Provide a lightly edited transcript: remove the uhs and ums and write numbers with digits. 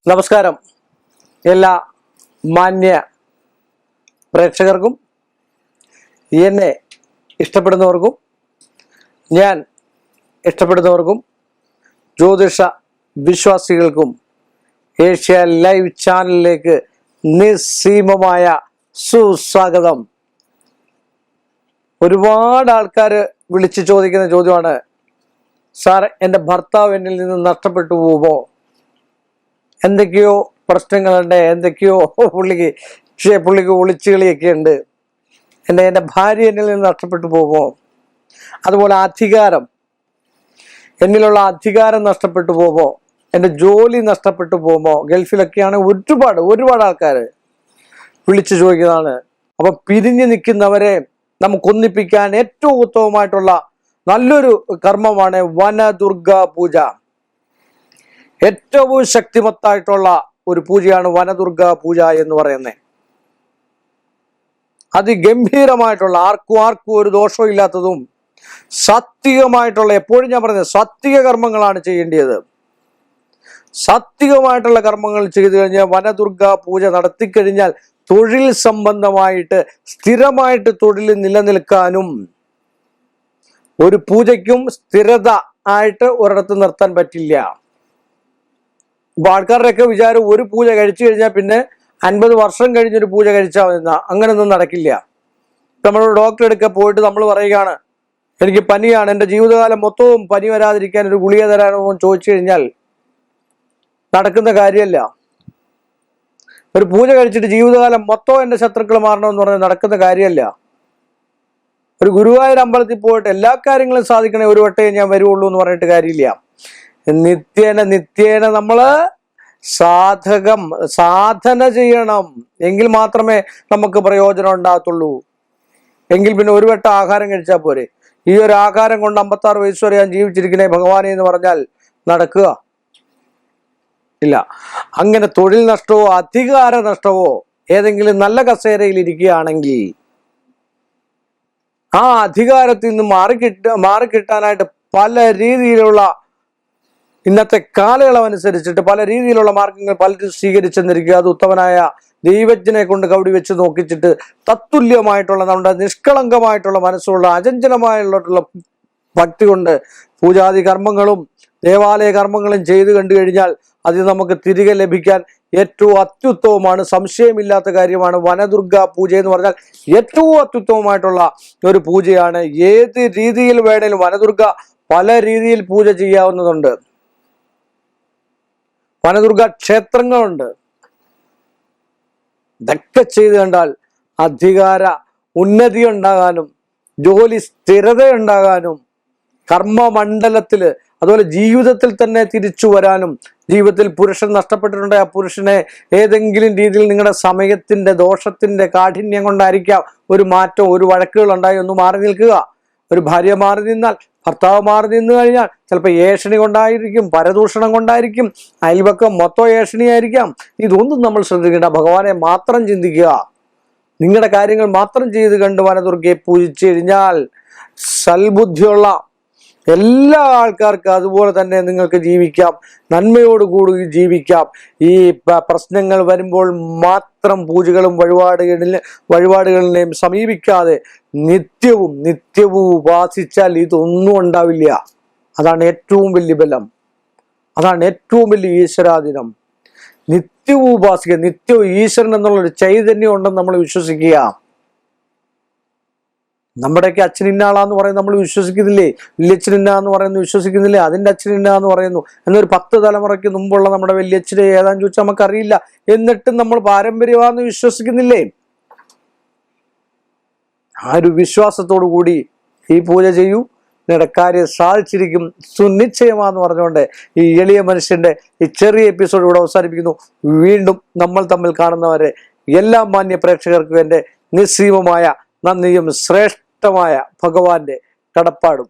നമസ്കാരം എല്ലാ മാന്യ പ്രേക്ഷകർക്കും എന്നെ ഇഷ്ടപ്പെടുന്നവർക്കും ഞാൻ ഇഷ്ടപ്പെടുന്നവർക്കും ജ്യോതിഷ വിശ്വാസികൾക്കും ഏഷ്യ ലൈവ് ചാനലിലേക്ക് നിസ്സീമമായ സുസ്വാഗതം. ഒരുപാട് ആൾക്കാർ വിളിച്ചു ചോദിക്കുന്ന ചോദ്യമാണ്, സാർ എൻ്റെ ഭർത്താവ് എന്നിൽ നിന്ന് നഷ്ടപ്പെട്ടു പോകുമോ? എന്തൊക്കെയോ പ്രശ്നങ്ങളുണ്ട്, എന്തൊക്കെയോ പുള്ളിക്ക് ഒളിച്ചുകളിയൊക്കെ ഉണ്ട്. എൻ്റെ ഭാര്യ എന്നിൽ നിന്ന് നഷ്ടപ്പെട്ടു പോകുമോ? അതുപോലെ അധികാരം, എന്നിലുള്ള അധികാരം നഷ്ടപ്പെട്ടു പോകുമോ? എൻ്റെ ജോലി നഷ്ടപ്പെട്ടു പോകുമോ? ഗൾഫിലൊക്കെയാണ് ഒരുപാട് ആൾക്കാർ വിളിച്ചു ചോദിക്കുന്നതാണ്. അപ്പൊ പിരിഞ്ഞു നിൽക്കുന്നവരെ നമുക്കൊന്നിപ്പിക്കാൻ ഏറ്റവും ഉത്തമമായിട്ടുള്ള നല്ലൊരു കർമ്മമാണ് വനദുർഗ പൂജ. ഏറ്റവും ശക്തിമത്തായിട്ടുള്ള ഒരു പൂജയാണ് വനദുർഗ പൂജ എന്ന് പറയുന്നത്. അതിഗംഭീരമായിട്ടുള്ള, ആർക്കും ഒരു ദോഷവും ഇല്ലാത്തതും സാത്വികമായിട്ടുള്ള, എപ്പോഴും ഞാൻ പറയുന്നത് സാത്വിക കർമ്മങ്ങളാണ് ചെയ്യേണ്ടത്. സാത്വികമായിട്ടുള്ള കർമ്മങ്ങൾ ചെയ്തു കഴിഞ്ഞാൽ, വനദുർഗ പൂജ നടത്തിക്കഴിഞ്ഞാൽ തൊഴിൽ സംബന്ധമായിട്ട് സ്ഥിരമായിട്ട് തൊഴിൽ നിലനിൽക്കാനും, ഒരു പൂജയ്ക്കും സ്ഥിരത ആയിട്ട് ഒരിടത്ത് നിർത്താൻ പറ്റില്ല. ഇപ്പൊ ആൾക്കാരുടെയൊക്കെ വിചാരം ഒരു പൂജ കഴിച്ചു കഴിഞ്ഞാൽ പിന്നെ 50 വർഷം കഴിഞ്ഞൊരു പൂജ കഴിച്ചാൽ മതി. അങ്ങനെയൊന്നും നടക്കില്ല. നമ്മൾ ഡോക്ടറെ അടുക്ക പോയിട്ട് നമ്മൾ പറയുകയാണ്, എനിക്ക് പനിയാണ്, എൻ്റെ ജീവിതകാലം മൊത്തവും പനി വരാതിരിക്കാൻ ഒരു ഗുളിക തരാനോ ചോദിച്ചു കഴിഞ്ഞാൽ നടക്കുന്ന കാര്യമല്ല. ഒരു പൂജ കഴിച്ചിട്ട് ജീവിതകാലം മൊത്തം എൻ്റെ ശത്രുക്കൾ മാറണമെന്ന് പറഞ്ഞാൽ നടക്കുന്ന കാര്യമല്ല. ഒരു ഗുരുവായൂർ അമ്പലത്തിൽ പോയിട്ട് എല്ലാ കാര്യങ്ങളും സാധിക്കണേ ഒരു വട്ടേ ഞാൻ വരുവുള്ളൂ എന്ന് പറഞ്ഞിട്ട് കാര്യമില്ല. നിത്യേന നമ്മള് സാധന ചെയ്യണം. എങ്കിൽ മാത്രമേ നമുക്ക് പ്രയോജനം ഉണ്ടാകത്തുള്ളൂ. എങ്കിൽ പിന്നെ ഒരു വട്ടം ആഹാരം കഴിച്ചാൽ പോരെ? ഈ ഒരു ആഹാരം കൊണ്ട് 56 വയസ്സ് വരെ ഞാൻ ജീവിച്ചിരിക്കണേ ഭഗവാനെ എന്ന് പറഞ്ഞാൽ നടക്കുക ഇല്ല. അങ്ങനെ തൊഴിൽ നഷ്ടമോ അധികാര നഷ്ടമോ, ഏതെങ്കിലും നല്ല കസേരയിൽ ഇരിക്കുകയാണെങ്കിൽ ആ അധികാരത്തിൽ നിന്ന് മാറിക്കിട്ടാനായിട്ട് പല രീതിയിലുള്ള, ഇന്നത്തെ കാലയളവനുസരിച്ചിട്ട് പല രീതിയിലുള്ള മാർഗങ്ങൾ പലരും സ്വീകരിച്ചെന്നിരിക്കുക. അത് ഉത്തമനായ ദൈവജ്ഞനെ കൊണ്ട് കവടി വെച്ച് നോക്കിച്ചിട്ട് തത്തുല്യമായിട്ടുള്ള, നമ്മുടെ നിഷ്കളങ്കമായിട്ടുള്ള മനസ്സുള്ള, അചഞ്ചലമായിട്ടുള്ള ഭക്തി കൊണ്ട് പൂജാതി കർമ്മങ്ങളും ദേവാലയ കർമ്മങ്ങളും ചെയ്തു കണ്ടു കഴിഞ്ഞാൽ അത് നമുക്ക് തിരികെ ലഭിക്കാൻ ഏറ്റവും അത്യുത്തമമാണ്. സംശയമില്ലാത്ത കാര്യമാണ്. വനദുർഗ പൂജ എന്ന് പറഞ്ഞാൽ ഏറ്റവും അത്യുത്തമമായിട്ടുള്ള ഒരു പൂജയാണ്. ഏത് രീതിയിൽ വേണേലും വനദുർഗ പല രീതിയിൽ പൂജ ചെയ്യാവുന്നതുണ്ട്. വനദുർഗ ക്ഷേത്രങ്ങളുണ്ട്. ഇതൊക്കെ ചെയ്ത് കണ്ടാൽ അധികാര ഉന്നതി ഉണ്ടാകാനും, ജോലി സ്ഥിരത ഉണ്ടാകാനും, കർമ്മമണ്ഡലത്തില്, അതുപോലെ ജീവിതത്തിൽ തന്നെ തിരിച്ചു വരാനും, ജീവിതത്തിൽ പുരുഷൻ നഷ്ടപ്പെട്ടിട്ടുണ്ടെങ്കിൽ ആ പുരുഷനെ ഏതെങ്കിലും രീതിയിൽ നിങ്ങളുടെ സമയത്തിന്റെ ദോഷത്തിന്റെ കാഠിന്യം കൊണ്ടായിരിക്കാം ഒരു മാറ്റം, ഒരു വഴക്കുകൾ ഉണ്ടായി ഒന്ന് മാറി നിൽക്കുക. ഒരു ഭാര്യ മാറി നിന്നാൽ, ഭർത്താവ് മാറി നിന്ന് കഴിഞ്ഞാൽ ചിലപ്പോൾ ഏഷണി കൊണ്ടായിരിക്കും, പരദൂഷണം കൊണ്ടായിരിക്കും, അയൽപക്കം മൊത്തം ഏഷണിയായിരിക്കാം. ഇതൊന്നും നമ്മൾ ശ്രദ്ധിക്കേണ്ട. ഭഗവാനെ മാത്രം ചിന്തിക്കുക. നിങ്ങളുടെ കാര്യങ്ങൾ മാത്രം ചെയ്ത് കണ്ട് വനദുർഗയെ പൂജിച്ചു കഴിഞ്ഞാൽ സൽബുദ്ധിയുള്ള എല്ലാ ആൾക്കാർക്കും അതുപോലെ തന്നെ നിങ്ങൾക്ക് ജീവിക്കാം, നന്മയോടുകൂടി ജീവിക്കാം. ഈ പ്രശ്നങ്ങൾ വരുമ്പോൾ മാത്രം പൂജകളും വഴിപാടുകളിനെയും സമീപിക്കാതെ നിത്യവും ഉപാസിച്ചാൽ ഇതൊന്നും ഉണ്ടാവില്ല. അതാണ് ഏറ്റവും വലിയ ബലം, അതാണ് ഏറ്റവും വലിയ ഈശ്വരാധീനം. നിത്യവും ഉപാസിക്കുക, നിത്യവും ഈശ്വരൻ എന്നുള്ളൊരു ചൈതന്യം ഉണ്ടെന്ന് നമ്മൾ വിശ്വസിക്കുക. നമ്മുടെയൊക്കെ അച്ഛൻ ഇന്ന ആളാന്ന് പറയുന്നത് നമ്മൾ വിശ്വസിക്കുന്നില്ലേ? വല്യച്ഛൻ ഇന്നാന്ന് പറയുന്നു, വിശ്വസിക്കുന്നില്ലേ? അതിൻ്റെ അച്ഛൻ ഇന്നാന്ന് പറയുന്നു. എന്നൊരു 10 തലമുറയ്ക്ക് മുമ്പുള്ള നമ്മുടെ വല്യച്ഛനെ ഏതാന്ന് ചോദിച്ചാൽ നമുക്കറിയില്ല. എന്നിട്ടും നമ്മൾ പാരമ്പര്യമാണെന്ന് വിശ്വസിക്കുന്നില്ലേ? ആ ഒരു വിശ്വാസത്തോടു കൂടി ഈ പൂജ ചെയ്യൂ, നിങ്ങളുടെ കാര്യം സാധിച്ചിരിക്കും സുനിശ്ചയമാന്ന് പറഞ്ഞുകൊണ്ട് ഈ എളിയ മനുഷ്യന്റെ ഈ ചെറിയ എപ്പിസോഡ് ഇവിടെ അവസാനിപ്പിക്കുന്നു. വീണ്ടും നമ്മൾ തമ്മിൽ കാണുന്നവരെ എല്ലാ മാന്യ പ്രേക്ഷകർക്കും എൻ്റെ നിസ്സീമമായ നന്ദിയും ശ്രേഷ്ഠമായ ഭഗവാന്റെ കടപ്പാടും.